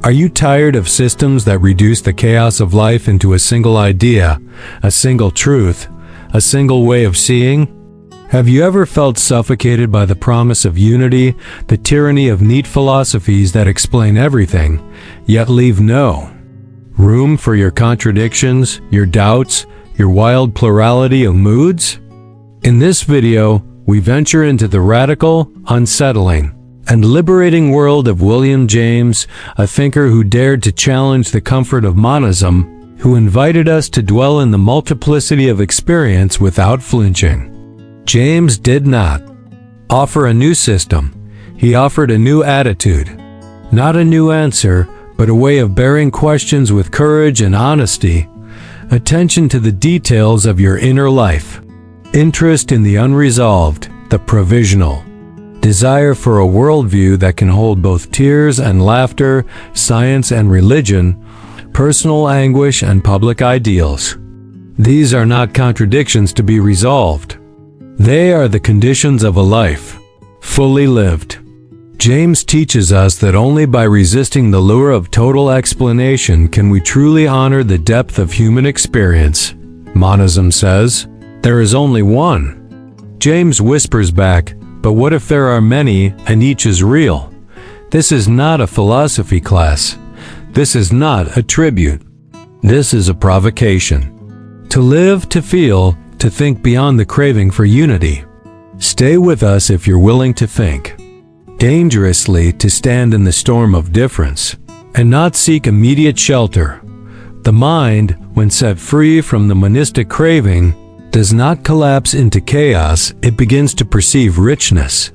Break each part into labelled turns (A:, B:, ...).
A: Are you tired of systems that reduce the chaos of life into a single idea, a single truth, a single way of seeing? Have you ever felt suffocated by the promise of unity, the tyranny of neat philosophies that explain everything, yet leave no room for your contradictions, your doubts, your wild plurality of moods? In this video, we venture into the radical, unsettling, and liberating world of William James, a thinker who dared to challenge the comfort of monism, who invited us to dwell in the multiplicity of experience without flinching. James did not offer a new system. He offered a new attitude. Not a new answer, but a way of bearing questions with courage and honesty, attention to the details of your inner life, interest in the unresolved, the provisional, desire for a worldview that can hold both tears and laughter, science and religion, personal anguish and public ideals. These are not contradictions to be resolved. They are the conditions of a life, fully lived. James teaches us that only by resisting the lure of total explanation can we truly honor the depth of human experience. Monism says, there is only one. James whispers back, but what if there are many and each is real? This is not a philosophy class. This is not a tribute. This is a provocation. To live, to feel, to think beyond the craving for unity. Stay with us if you're willing to think dangerously, to stand in the storm of difference, and not seek immediate shelter. The mind, when set free from the monistic craving, does not collapse into chaos, it begins to perceive richness.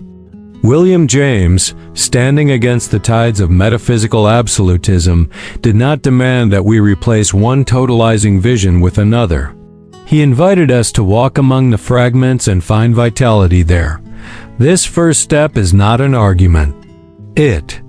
A: William James, standing against the tides of metaphysical absolutism, did not demand that we replace one totalizing vision with another. He invited us to walk among the fragments and find vitality there. This first step is not an argument. It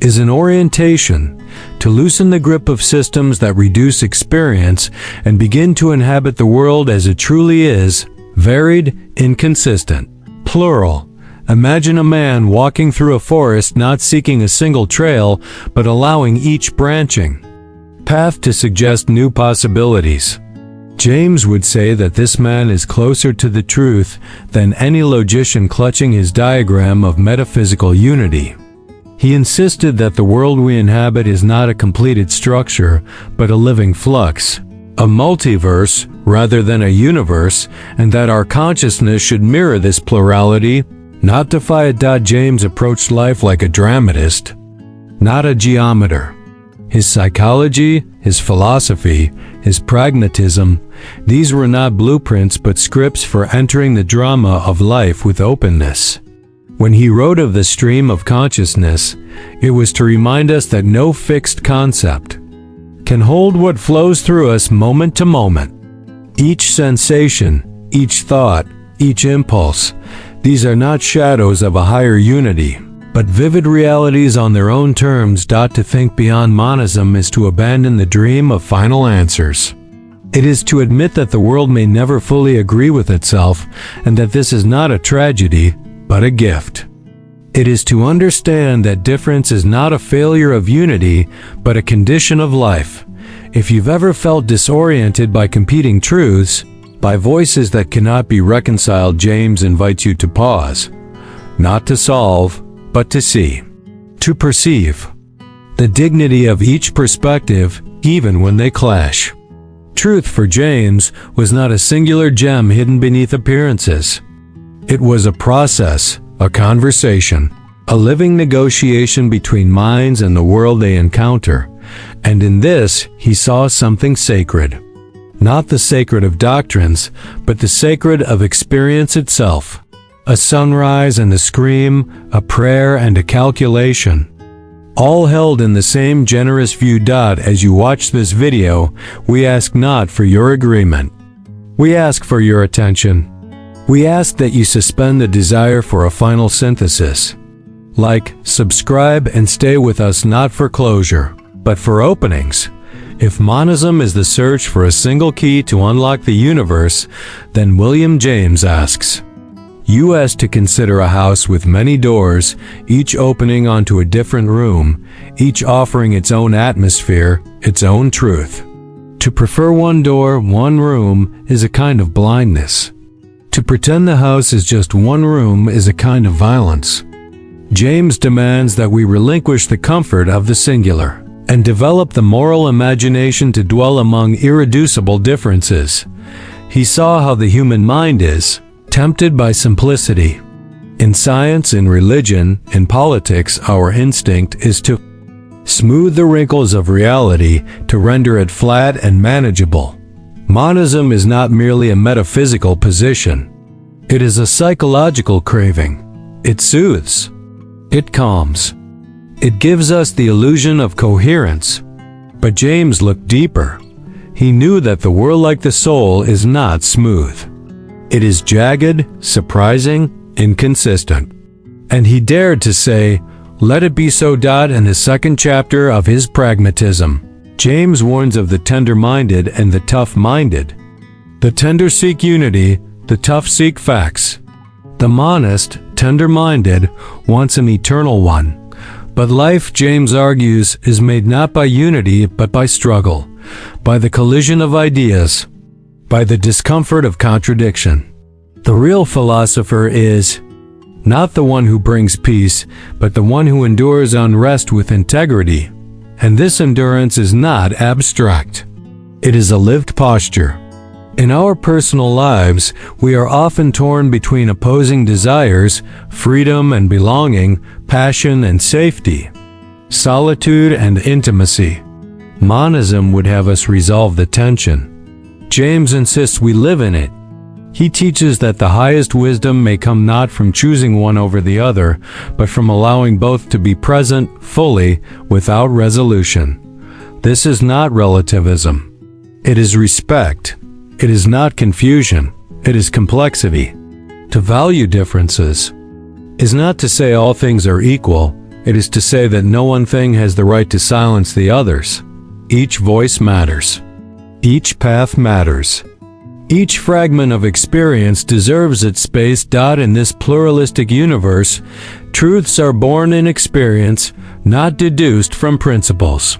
A: is an orientation to loosen the grip of systems that reduce experience and begin to inhabit the world as it truly is, varied, inconsistent, plural. Imagine a man walking through a forest not seeking a single trail, but allowing each branching path to suggest new possibilities. James would say that this man is closer to the truth than any logician clutching his diagram of metaphysical unity. He insisted that the world we inhabit is not a completed structure, but a living flux, a multiverse rather than a universe, and that our consciousness should mirror this plurality, not defy it. James approached life like a dramatist, not a geometer. His psychology, his philosophy, his pragmatism, these were not blueprints but scripts for entering the drama of life with openness. When he wrote of the stream of consciousness, it was to remind us that no fixed concept can hold what flows through us moment to moment. Each sensation, each thought, each impulse, these are not shadows of a higher unity, but vivid realities on their own terms. To think beyond monism is to abandon the dream of final answers. It is to admit that the world may never fully agree with itself, and that this is not a tragedy, but a gift. It is to understand that difference is not a failure of unity, but a condition of life. If you've ever felt disoriented by competing truths, by voices that cannot be reconciled, James invites you to pause, not to solve, but to see, to perceive the dignity of each perspective, even when they clash. Truth for James was not a singular gem hidden beneath appearances. It was a process, a conversation, a living negotiation between minds and the world they encounter. And in this, he saw something sacred. Not the sacred of doctrines, but the sacred of experience itself. A sunrise and a scream, a prayer and a calculation, all held in the same generous view. As you watch this video, we ask not for your agreement. We ask for your attention. We ask that you suspend the desire for a final synthesis. Like, subscribe and stay with us not for closure, but for openings. If monism is the search for a single key to unlock the universe, then William James asks, U.S. to consider a house with many doors, each opening onto a different room, each offering its own atmosphere, its own truth. To prefer one door, one room, is a kind of blindness. To pretend the house is just one room is a kind of violence. James demands that we relinquish the comfort of the singular and develop the moral imagination to dwell among irreducible differences. He saw how the human mind is, tempted by simplicity. In science, in religion, in politics, our instinct is to smooth the wrinkles of reality, to render it flat and manageable. Monism is not merely a metaphysical position. It is a psychological craving. It soothes. It calms. It gives us the illusion of coherence. But James looked deeper. He knew that the world, like the soul, is not smooth. It is jagged, surprising, inconsistent. And he dared to say, "Let it be so." In the second chapter of his Pragmatism, James warns of the tender-minded and the tough-minded. The tender seek unity, the tough seek facts. The monist, tender-minded, wants an eternal one. But life, James argues, is made not by unity but by struggle, by the collision of ideas, by the discomfort of contradiction. The real philosopher is not the one who brings peace, but the one who endures unrest with integrity. And this endurance is not abstract. It is a lived posture. In our personal lives, we are often torn between opposing desires, freedom and belonging, passion and safety, solitude and intimacy. Monism would have us resolve the tension. James insists we live in it. He teaches that the highest wisdom may come not from choosing one over the other, but from allowing both to be present fully, without resolution. This is not relativism. It is respect. It is not confusion. It is complexity. To value differences is not to say all things are equal. It is to say that no one thing has the right to silence the others. Each voice matters. Each path matters. Each fragment of experience deserves its space. In this pluralistic universe, truths are born in experience, not deduced from principles.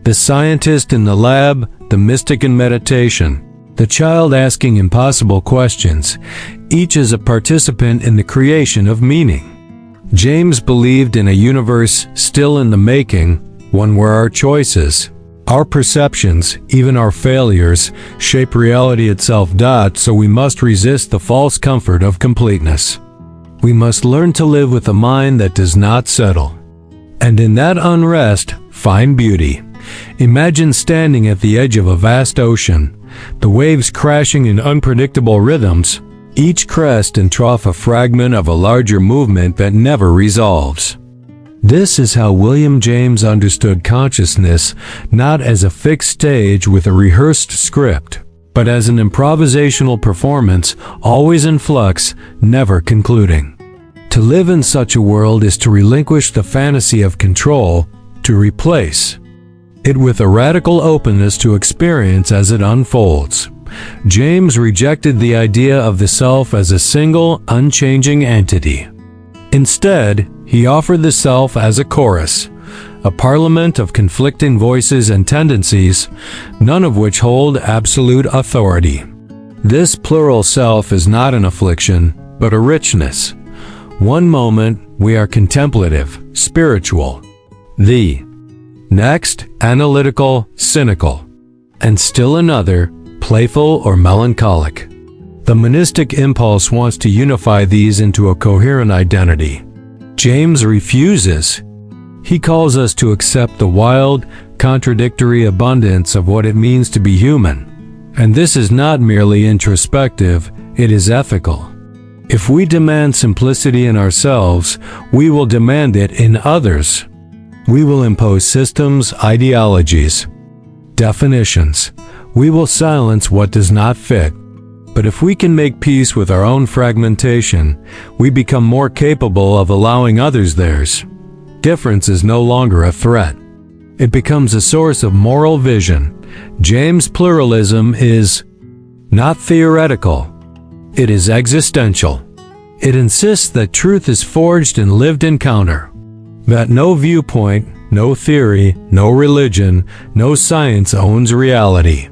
A: The scientist in the lab, the mystic in meditation, the child asking impossible questions, each is a participant in the creation of meaning. James believed in a universe still in the making, one where our choices, our perceptions, even our failures, shape reality itself. So we must resist the false comfort of completeness. We must learn to live with a mind that does not settle. And in that unrest, find beauty. Imagine standing at the edge of a vast ocean, the waves crashing in unpredictable rhythms, each crest and trough a fragment of a larger movement that never resolves. This is how William James understood consciousness, not as a fixed stage with a rehearsed script, but as an improvisational performance, always in flux, never concluding. To live in such a world is to relinquish the fantasy of control, to replace it with a radical openness to experience as it unfolds. James rejected the idea of the self as a single, unchanging entity. Instead, he offered the self as a chorus, a parliament of conflicting voices and tendencies, none of which hold absolute authority. This plural self is not an affliction, but a richness. One moment, we are contemplative, spiritual. The next, analytical, cynical. And still another, playful or melancholic. The monistic impulse wants to unify these into a coherent identity. James refuses. He calls us to accept the wild, contradictory abundance of what it means to be human. And this is not merely introspective, it is ethical. If we demand simplicity in ourselves, we will demand it in others. We will impose systems, ideologies, definitions. We will silence what does not fit. But if we can make peace with our own fragmentation, we become more capable of allowing others theirs. Difference is no longer a threat. It becomes a source of moral vision. James' pluralism is not theoretical. It is existential. It insists that truth is forged in lived encounter, that no viewpoint, no theory, no religion, no science owns reality.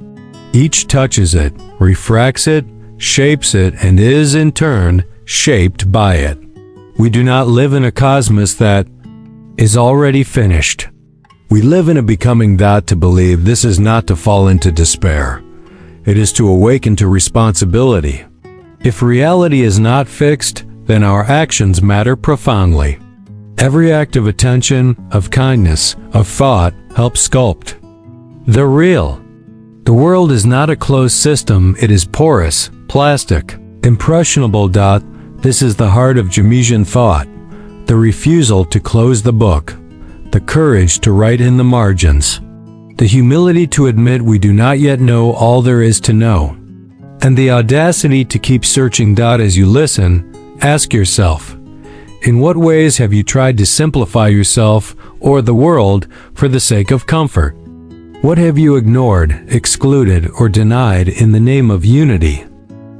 A: Each touches it, refracts it, shapes it, and is, in turn, shaped by it. We do not live in a cosmos that is already finished. We live in a becoming that to believe this is not to fall into despair. It is to awaken to responsibility. If reality is not fixed, then our actions matter profoundly. Every act of attention, of kindness, of thought helps sculpt the real. The world is not a closed system, it is porous, plastic, impressionable. This is the heart of Jamesian thought, the refusal to close the book, the courage to write in the margins, the humility to admit we do not yet know all there is to know, and the audacity to keep searching. As you listen, ask yourself, in what ways have you tried to simplify yourself or the world for the sake of comfort? What have you ignored, excluded, or denied in the name of unity?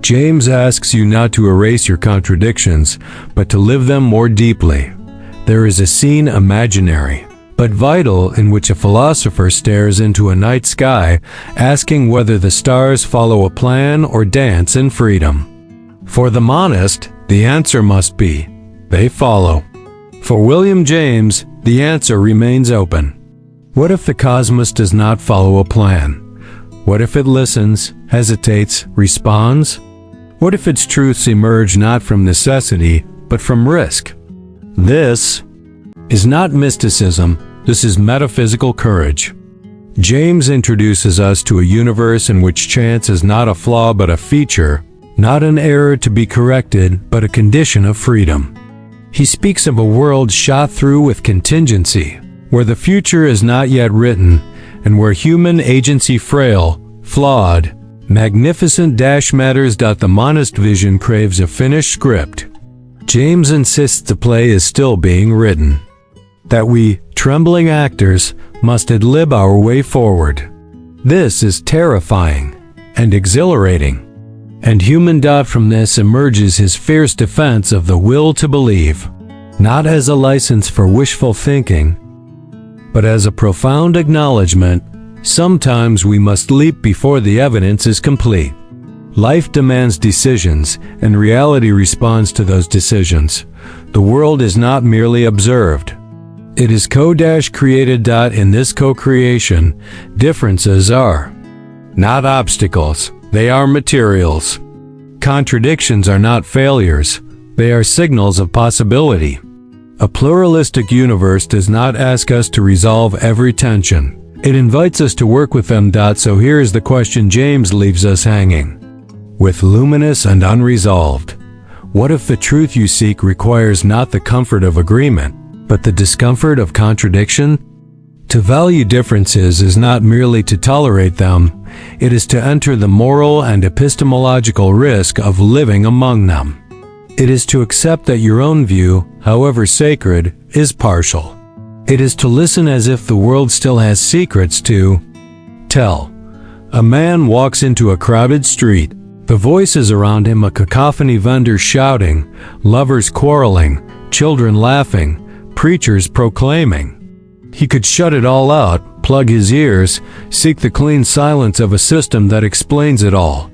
A: James asks you not to erase your contradictions, but to live them more deeply. There is a scene imaginary, but vital, in which a philosopher stares into a night sky, asking whether the stars follow a plan or dance in freedom. For the monist, the answer must be, they follow. For William James, the answer remains open. What if the cosmos does not follow a plan? What if it listens, hesitates, responds? What if its truths emerge not from necessity, but from risk? This is not mysticism, this is metaphysical courage. James introduces us to a universe in which chance is not a flaw but a feature, not an error to be corrected, but a condition of freedom. He speaks of a world shot through with contingency, where the future is not yet written, and where human agency frail, flawed, magnificent matters. The monist vision craves a finished script. James insists the play is still being written, that we, trembling actors, must ad-lib our way forward. This is terrifying and exhilarating. And human. From this emerges his fierce defense of the will to believe, not as a license for wishful thinking, but as a profound acknowledgement, sometimes we must leap before the evidence is complete. Life demands decisions, and reality responds to those decisions. The world is not merely observed. It is co-created. In this co-creation, differences are not obstacles, they are materials. Contradictions are not failures, they are signals of possibility. A pluralistic universe does not ask us to resolve every tension. It invites us to work with them. So here is the question James leaves us hanging with, luminous and unresolved. What if the truth you seek requires not the comfort of agreement, but the discomfort of contradiction? To value differences is not merely to tolerate them, it is to enter the moral and epistemological risk of living among them. It is to accept that your own view, however sacred, is partial. It is to listen as if the world still has secrets to tell. A man walks into a crowded street. The voices around him a cacophony, vendors shouting, lovers quarreling, children laughing, preachers proclaiming. He could shut it all out, plug his ears, seek the clean silence of a system that explains it all.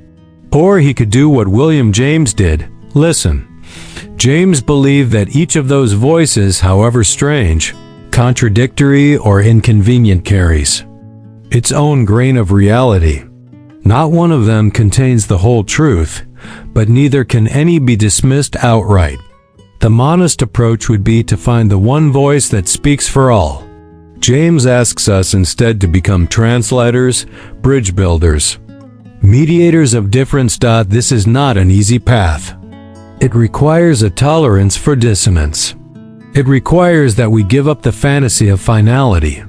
A: Or he could do what William James did, listen. James believed that each of those voices, however strange, contradictory, or inconvenient, carries its own grain of reality. Not one of them contains the whole truth, but neither can any be dismissed outright. The monist approach would be to find the one voice that speaks for all. James asks us instead to become translators, bridge builders, mediators of difference. This is not an easy path. It requires a tolerance for dissonance. It requires that we give up the fantasy of finality,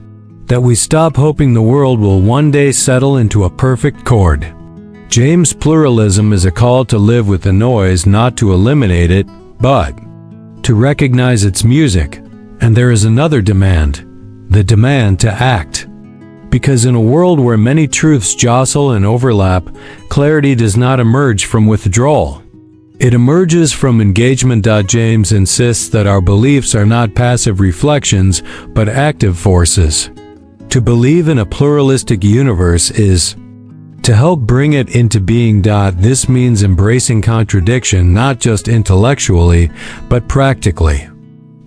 A: that we stop hoping the world will one day settle into a perfect chord. James' pluralism is a call to live with the noise, not to eliminate it, but to recognize its music. And there is another demand, the demand to act. Because in a world where many truths jostle and overlap, clarity does not emerge from withdrawal. It emerges from engagement. James insists that our beliefs are not passive reflections, but active forces. To believe in a pluralistic universe is to help bring it into being. This means embracing contradiction not just intellectually, but practically.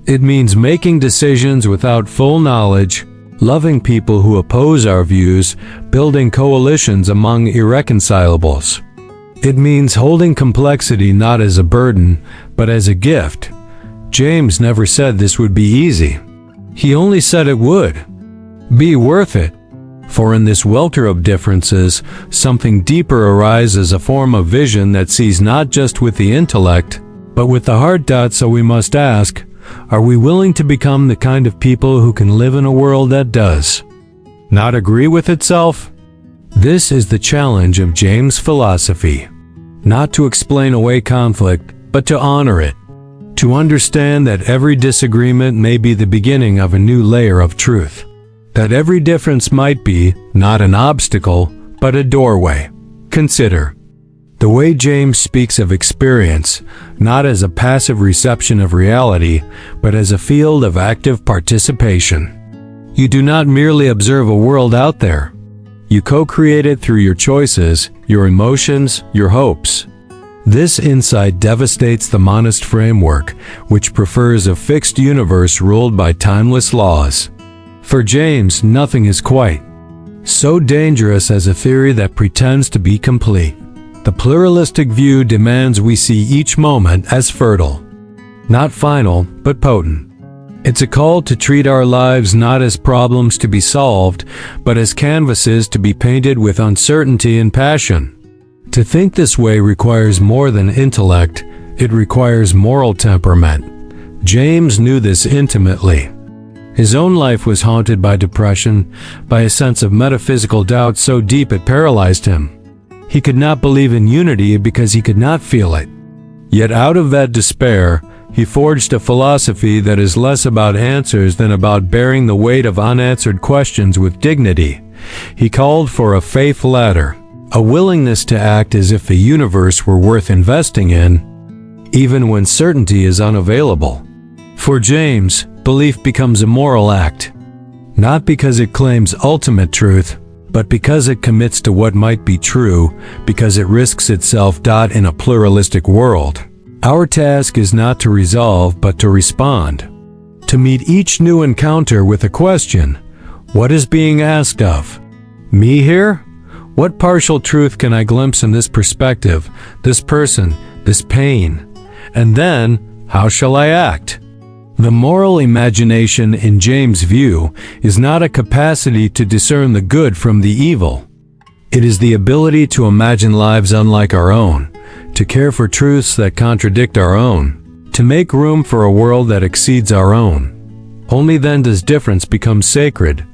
A: It means making decisions without full knowledge, loving people who oppose our views, building coalitions among irreconcilables. It means holding complexity not as a burden, but as a gift. James never said this would be easy. He only said it would be worth it. For in this welter of differences, something deeper arises, a form of vision that sees not just with the intellect, but with the heart. So we must ask, are we willing to become the kind of people who can live in a world that does not agree with itself? This is the challenge of James' philosophy. Not to explain away conflict, but to honor it. To understand that every disagreement may be the beginning of a new layer of truth. That every difference might be not an obstacle, but a doorway. Consider the way James speaks of experience, not as a passive reception of reality, but as a field of active participation. You do not merely observe a world out there. You co-create it through your choices, your emotions, your hopes. This insight devastates the monist framework, which prefers a fixed universe ruled by timeless laws. For James, nothing is quite so dangerous as a theory that pretends to be complete. The pluralistic view demands we see each moment as fertile, not final, but potent. It's a call to treat our lives not as problems to be solved, but as canvases to be painted with uncertainty and passion. To think this way requires more than intellect, it requires moral temperament. James knew this intimately. His own life was haunted by depression, by a sense of metaphysical doubt so deep it paralyzed him. He could not believe in unity because he could not feel it. Yet out of that despair, he forged a philosophy that is less about answers than about bearing the weight of unanswered questions with dignity. He called for a faith ladder, a willingness to act as if the universe were worth investing in, even when certainty is unavailable. For James, belief becomes a moral act, not because it claims ultimate truth, but because it commits to what might be true, because it risks itself. In a pluralistic world, our task is not to resolve, but to respond. To meet each new encounter with a question: what is being asked of me here? What partial truth can I glimpse in this perspective, this person, this pain? And then, how shall I act? The moral imagination in James' view is not a capacity to discern the good from the evil. It is the ability to imagine lives unlike our own, to care for truths that contradict our own, to make room for a world that exceeds our own. Only then does difference become sacred.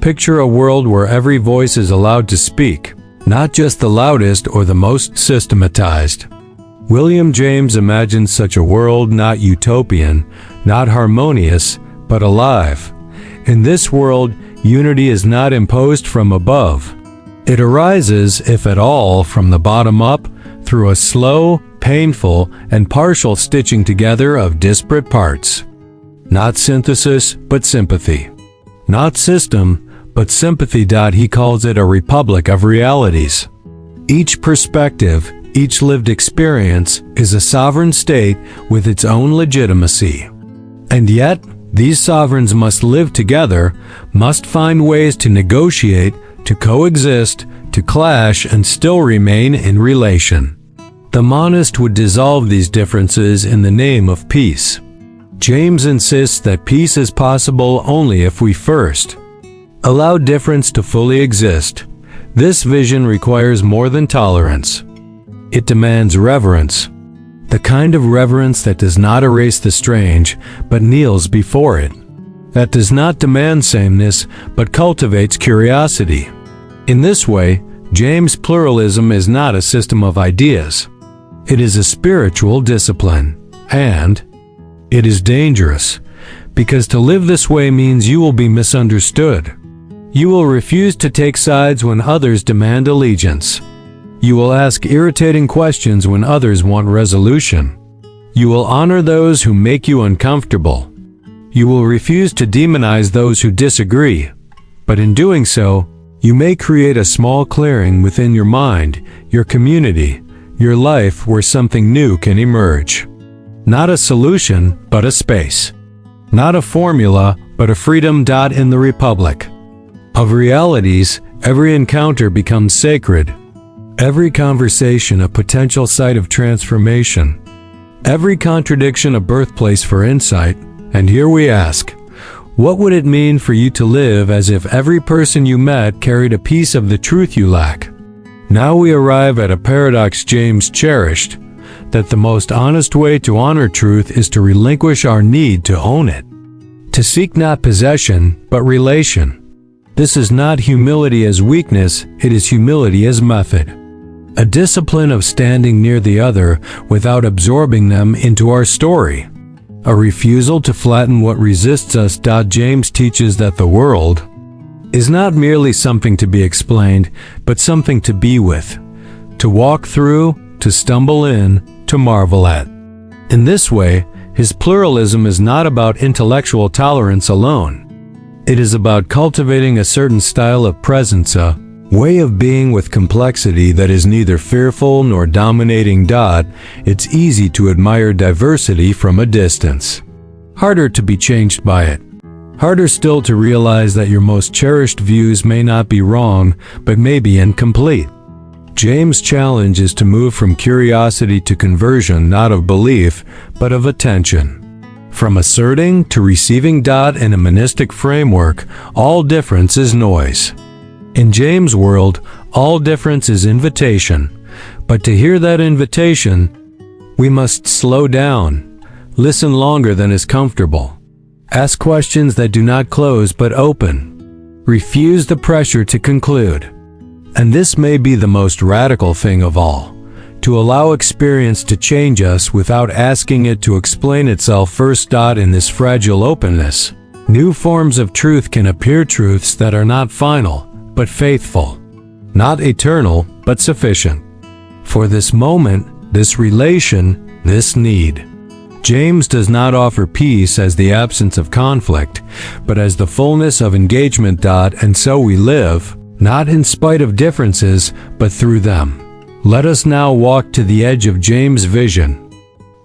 A: Picture a world where every voice is allowed to speak, not just the loudest or the most systematized. William James imagines such a world, not utopian, not harmonious, but alive. In this world, unity is not imposed from above. It arises, if at all, from the bottom up, through a slow, painful, and partial stitching together of disparate parts. Not synthesis, but sympathy. Not system, but sympathy. He calls it a republic of realities. Each perspective, each lived experience, is a sovereign state with its own legitimacy. And yet, these sovereigns must live together, must find ways to negotiate, to coexist, to clash, and still remain in relation. The monist would dissolve these differences in the name of peace. James insists that peace is possible only if we first allow difference to fully exist. This vision requires more than tolerance. It demands reverence, the kind of reverence that does not erase the strange, but kneels before it, that does not demand sameness, but cultivates curiosity. In this way, James' pluralism is not a system of ideas. It is a spiritual discipline, and it is dangerous, because to live this way means you will be misunderstood. You will refuse to take sides when others demand allegiance. You will ask irritating questions when others want resolution. You will honor those who make you uncomfortable. You will refuse to demonize those who disagree. But in doing so, you may create a small clearing within your mind, your community, your life where something new can emerge. Not a solution, but a space. Not a formula, but a freedom. In the Republic of Realities, every encounter becomes sacred. Every conversation a potential site of transformation. Every contradiction a birthplace for insight. And here we ask, what would it mean for you to live as if every person you met carried a piece of the truth you lack? Now we arrive at a paradox James cherished, that the most honest way to honor truth is to relinquish our need to own it. To seek not possession, but relation. This is not humility as weakness, it is humility as method. A discipline of standing near the other without absorbing them into our story. A refusal to flatten what resists us. James teaches that the world is not merely something to be explained, but something to be with, to walk through, to stumble in, to marvel at. In this way, his pluralism is not about intellectual tolerance alone. It is about cultivating a certain style of presence, a way of being with complexity that is neither fearful nor dominating. It's easy to admire diversity from a distance. Harder to be changed by it. Harder still to realize that your most cherished views may not be wrong, but may be incomplete. James' challenge is to move from curiosity to conversion, not of belief, but of attention. From asserting to receiving. In a monistic framework, all difference is noise. In James' world, all difference is invitation. But to hear that invitation, we must slow down, listen longer than is comfortable, ask questions that do not close but open, refuse the pressure to conclude. And this may be the most radical thing of all, to allow experience to change us without asking it to explain itself first. In this fragile openness, new forms of truth can appear, truths that are not final, but faithful, not eternal, but sufficient. For this moment, this relation, this need. James does not offer peace as the absence of conflict, but as the fullness of engagement. And so we live, not in spite of differences, but through them. Let us now walk to the edge of James' vision,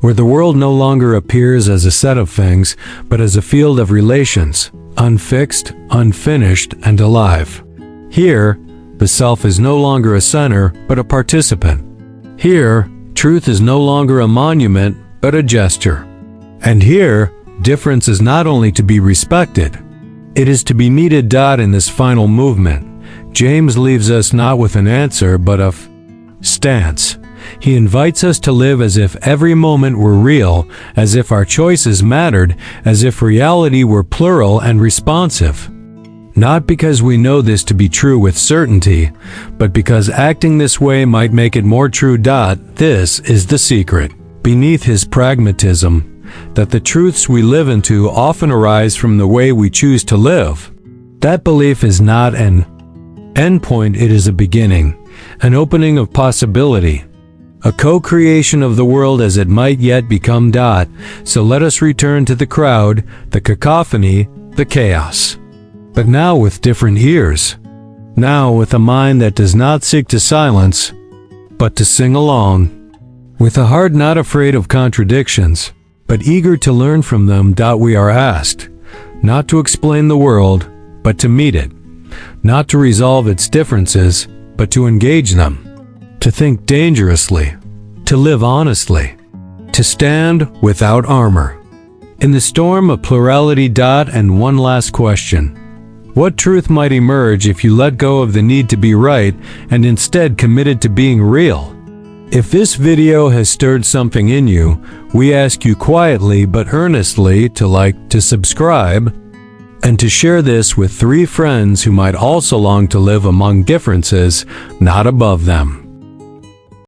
A: where the world no longer appears as a set of things, but as a field of relations, unfixed, unfinished, and alive. Here, the self is no longer a center, but a participant. Here, truth is no longer a monument, but a gesture. And here, difference is not only to be respected, it is to be meted. In this final movement, James leaves us not with an answer, but a stance. He invites us to live as if every moment were real, as if our choices mattered, as if reality were plural and responsive. Not because we know this to be true with certainty, but because acting this way might make it more true. This is the secret, beneath his pragmatism, that the truths we live into often arise from the way we choose to live. That belief is not an endpoint, it is a beginning, an opening of possibility, a co-creation of the world as it might yet become. So let us return to the crowd, the cacophony, the chaos. But now with different ears. Now with a mind that does not seek to silence, but to sing along. With a heart not afraid of contradictions, but eager to learn from them. We are asked, not to explain the world, but to meet it. Not to resolve its differences, but to engage them. To think dangerously. To live honestly. To stand without armor. In the storm of plurality. And one last question. What truth might emerge if you let go of the need to be right and instead committed to being real? If this video has stirred something in you, we ask you quietly but earnestly to like, to subscribe, and to share this with 3 friends who might also long to live among differences, not above them.